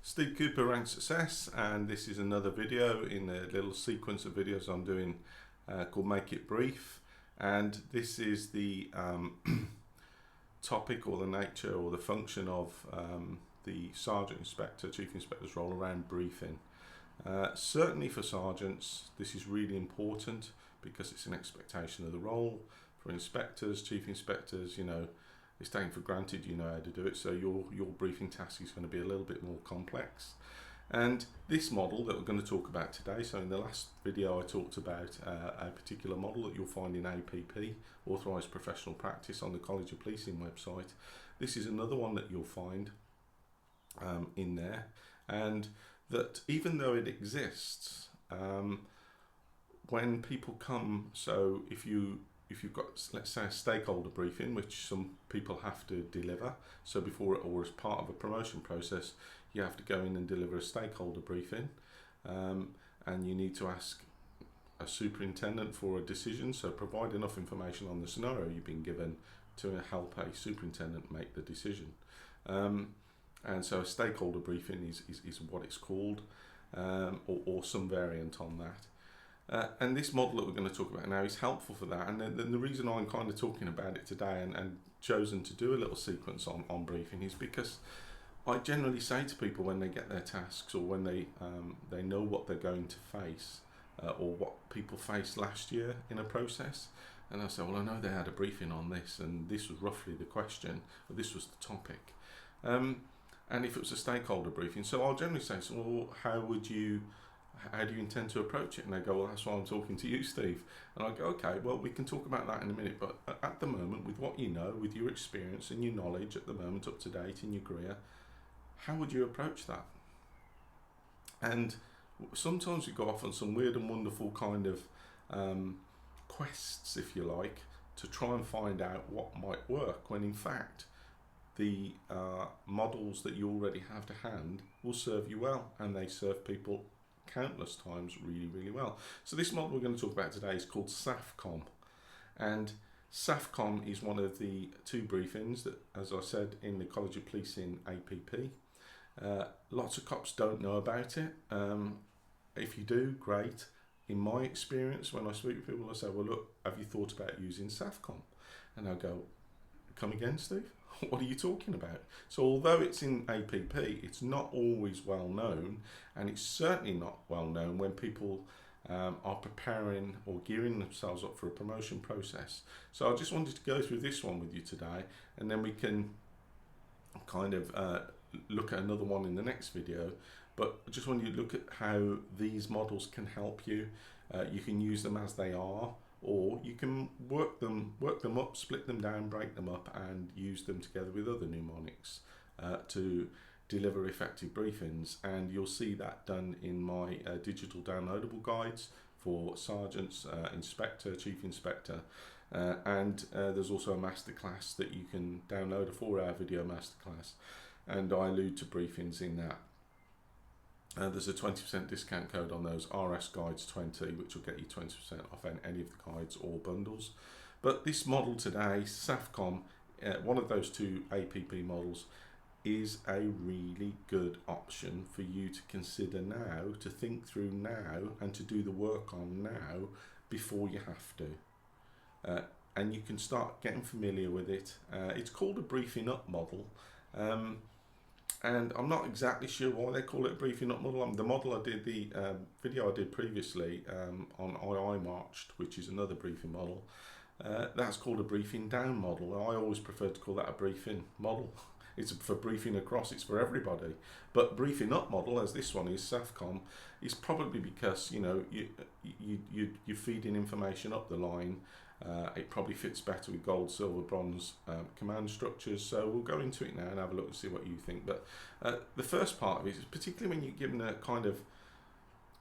Steve Cooper, Rank Success, and this is another video in a little sequence of videos I'm doing called Make It Brief. And this is the topic or the nature or the function of the Sergeant Inspector, Chief Inspector's role around briefing. Certainly for sergeants, this is really important because it's an expectation of the role. For inspectors, chief inspectors, it's taken for granted you know how to do it, so your briefing task is going to be a little bit more complex. And this model that we're going to talk about today, so in the last video I talked about a particular model that you'll find in APP, Authorised Professional Practice, on the College of Policing website. This is another one that you'll find in there, and that even though it exists, when people come, so if you've got, let's say, a stakeholder briefing, which some people have to deliver, so before or as part of a promotion process, you have to go in and deliver a stakeholder briefing, and you need to ask a superintendent for a decision, so provide enough information on the scenario you've been given to help a superintendent make the decision. And so a stakeholder briefing is what it's called, or some variant on that. And this model that we're going to talk about now is helpful for that. And then the reason I'm kind of talking about it today and chosen to do a little sequence on briefing is because I generally say to people when they get their tasks, or when they know what they're going to face, or what people faced last year in a process, and I say, well, I know they had a briefing on this, and this was roughly the question, or this was the topic. And if it was a stakeholder briefing, so I'll generally say, so, well, how do you intend to approach it? And they go, well, that's why I'm talking to you, Steve. And I go, okay, well, we can talk about that in a minute, but at the moment, with what you know, with your experience and your knowledge at the moment, up to date in your career, how would you approach that? And sometimes we go off on some weird and wonderful kind of quests, if you like, to try and find out what might work, when in fact, the models that you already have to hand will serve you well, and they serve people countless times really, really well. So this model we're going to talk about today is called SAFCOM, and SAFCOM is one of the two briefings that, as I said, in the College of Policing APP. Lots of cops don't know about it. If you do, great. In my experience, when I speak to people, I say, well, look, have you thought about using SAFCOM? And they'll go, come again, Steve? What are you talking about? So although it's in APP, it's not always well known, and it's certainly not well known when people are preparing or gearing themselves up for a promotion process. So I just wanted to go through this one with you today, and then we can kind of look at another one in the next video. But I just want you to look at how these models can help you. You can use them as they are, or you can work them up, split them down, break them up, and use them together with other mnemonics to deliver effective briefings. And you'll see that done in my digital downloadable guides for sergeants, inspector, chief inspector, and there's also a masterclass that you can download, a 4-hour video masterclass, and I allude to briefings in that. There's a 20% discount code on those, RS Guides 20, which will get you 20% off any of the guides or bundles. But this model today, SAFCOM, one of those two APP models, is a really good option for you to consider now, to think through now, and to do the work on now before you have to. And you can start getting familiar with it. It's called a briefing up model. And I'm not exactly sure why they call it a briefing up model. The model I did, the video I did previously on II Marched, which is another briefing model, that's called a briefing down model. I always prefer to call that a briefing model. It's for briefing across, it's for everybody. But briefing up model, as this one is, SAFCOM, is probably because you're feeding information up the line. It probably fits better with gold, silver, bronze command structures. So we'll go into it now and have a look and see what you think. But the first part of it is particularly when you're given a kind of,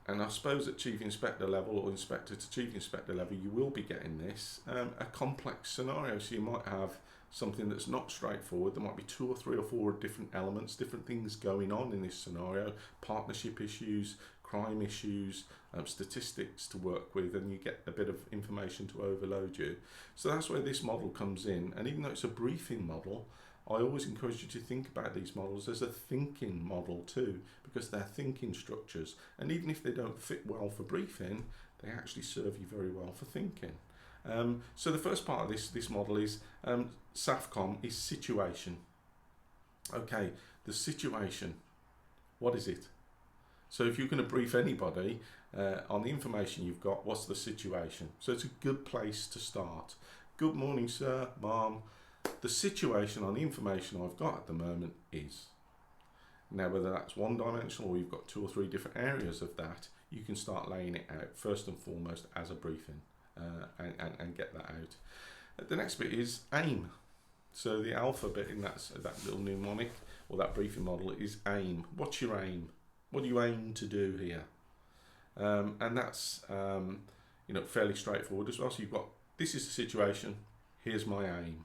and I suppose at chief inspector level or inspector to chief inspector level, you will be getting this, a complex scenario. So you might have something that's not straightforward. There might be 2 or 3 or 4 different elements, different things going on in this scenario, partnership issues, crime issues, statistics to work with, and you get a bit of information to overload you. So that's where this model comes in. And even though it's a briefing model, I always encourage you to think about these models as a thinking model too, because they're thinking structures, and even if they don't fit well for briefing, they actually serve you very well for thinking. So the first part of this model is SAFCOM is situation. Okay, the situation, what is it? So if you're going to brief anybody on the information you've got, what's the situation? So it's a good place to start. Good morning, sir, ma'am. The situation on the information I've got at the moment is. Now, whether that's one dimensional or you've got 2 or 3 different areas of that, you can start laying it out first and foremost as a briefing and get that out. The next bit is aim. So the alpha bit in that little mnemonic or that briefing model is aim. What's your aim? What do you aim to do here? And that's fairly straightforward as well. So you've got, this is the situation, here's my aim.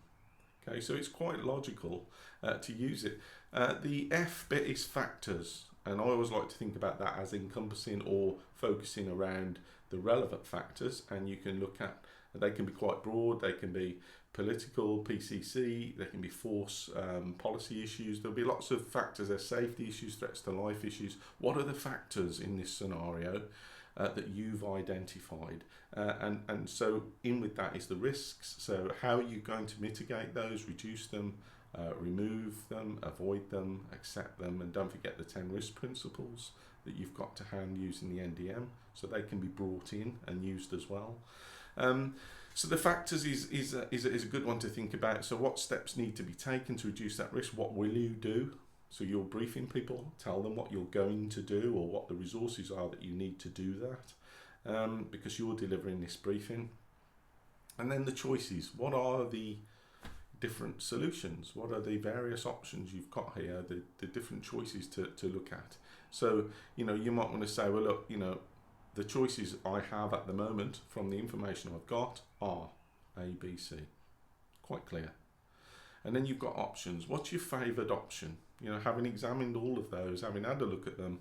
Okay, so it's quite logical to use it. The F bit is factors, and I always like to think about that as encompassing or focusing around the relevant factors, and you can look at, they can be quite broad, they can be political, PCC, they can be force policy issues, there'll be lots of factors, there's safety issues, threats to life issues. What are the factors in this scenario that you've identified? And so in with that is the risks. So how are you going to mitigate those, reduce them, remove them, avoid them, accept them, and don't forget the 10 risk principles that you've got to hand using the NDM, so they can be brought in and used as well. So the factors is a good one to think about. So what steps need to be taken to reduce that risk? What will you do? So you're briefing people, tell them what you're going to do or what the resources are that you need to do that, because you're delivering this briefing. And then the choices. What are the different solutions? What are the various options you've got here, the different choices to look at? So, you might want to say, well, look, the choices I have at the moment from the information I've got are A, B, C. Quite clear. And then you've got options. What's your favoured option? Having examined all of those, having had a look at them,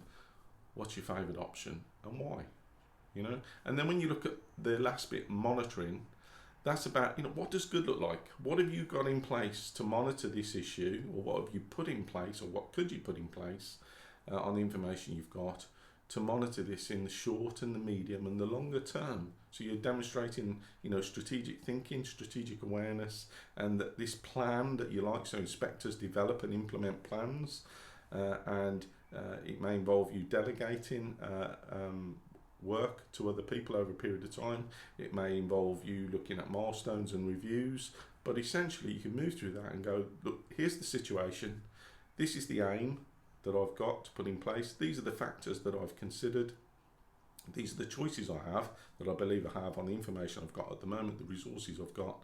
what's your favoured option and why? And then when you look at the last bit, monitoring, that's about, what does good look like? What have you got in place to monitor this issue, or what have you put in place, or what could you put in place on the information you've got to monitor this in the short and the medium and the longer term? So you're demonstrating, strategic thinking, strategic awareness, and that this plan that you like, so inspectors develop and implement plans, and it may involve you delegating work to other people over a period of time. It may involve you looking at milestones and reviews, but essentially you can move through that and go, look, here's the situation, this is the aim that I've got to put in place, these are the factors that I've considered, these are the choices I have that I believe I have on the information I've got at the moment, the resources I've got,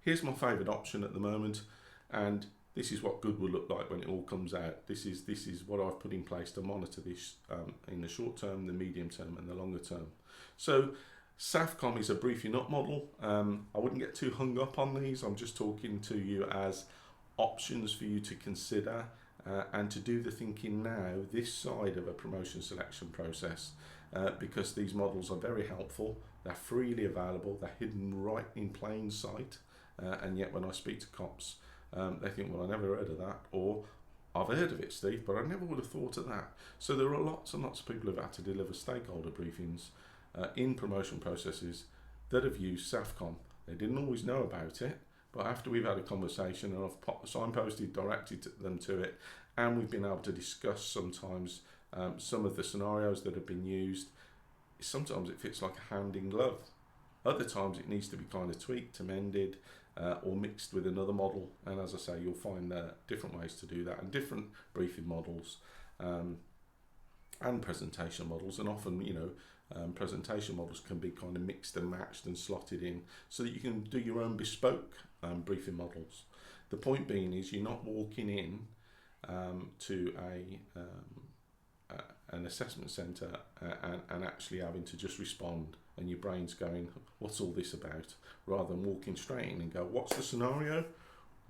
here's my favourite option at the moment, and this is what good will look like when it all comes out. This is what I've put in place to monitor this in the short term, the medium term, and the longer term. So SAFCOM is a briefing up model. I wouldn't get too hung up on these. I'm just talking to you as options for you to consider and to do the thinking now this side of a promotion selection process, because these models are very helpful. They're freely available. They're hidden right in plain sight, and yet when I speak to cops, they think, well, I never heard of that, or I've heard of it, Steve, but I never would have thought of that. So there are lots and lots of people who've had to deliver stakeholder briefings in promotion processes that have used SAFCOM. They didn't always know about it, but after we've had a conversation and I've signposted, directed them to it, and we've been able to discuss sometimes some of the scenarios that have been used, sometimes it fits like a hand in glove. Other times it needs to be kind of tweaked, amended, or mixed with another model, and as I say, you'll find different ways to do that, and different briefing models and presentation models, and often presentation models can be kind of mixed and matched and slotted in so that you can do your own bespoke briefing models. The point being is you're not walking in to an assessment centre and actually having to just respond and your brain's going, what's all this about? Rather than walking straight in and go, what's the scenario?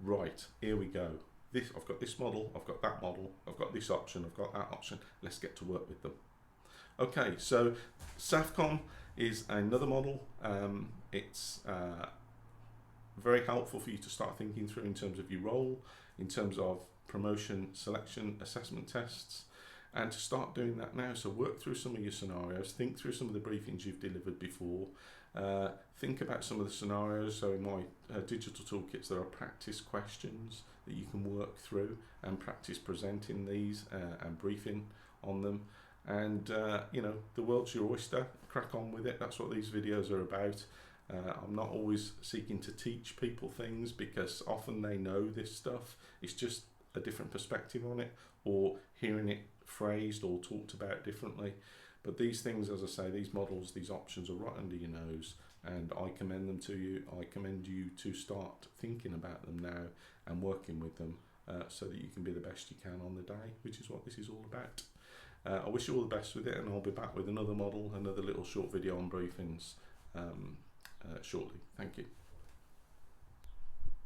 Right, here we go. I've got this model, I've got that model, I've got this option, I've got that option. Let's get to work with them. Okay, so SAFCOM is another model. It's very helpful for you to start thinking through in terms of your role, in terms of promotion, selection, assessment tests, and to start doing that now. So work through some of your scenarios, think through some of the briefings you've delivered before, think about some of the scenarios. So in my digital toolkits, there are practice questions that you can work through and practice presenting these and briefing on them. And you know, the world's your oyster, crack on with it. That's what these videos are about. I'm not always seeking to teach people things, because often they know this stuff. It's just a different perspective on it, or hearing it phrased or talked about differently. But these things, as I say, these models, these options are right under your nose, and I commend them to you. I commend you to start thinking about them now and working with them so that you can be the best you can on the day, which is what this is all about. I wish you all the best with it, and I'll be back with another model, another little short video on briefings shortly. Thank you.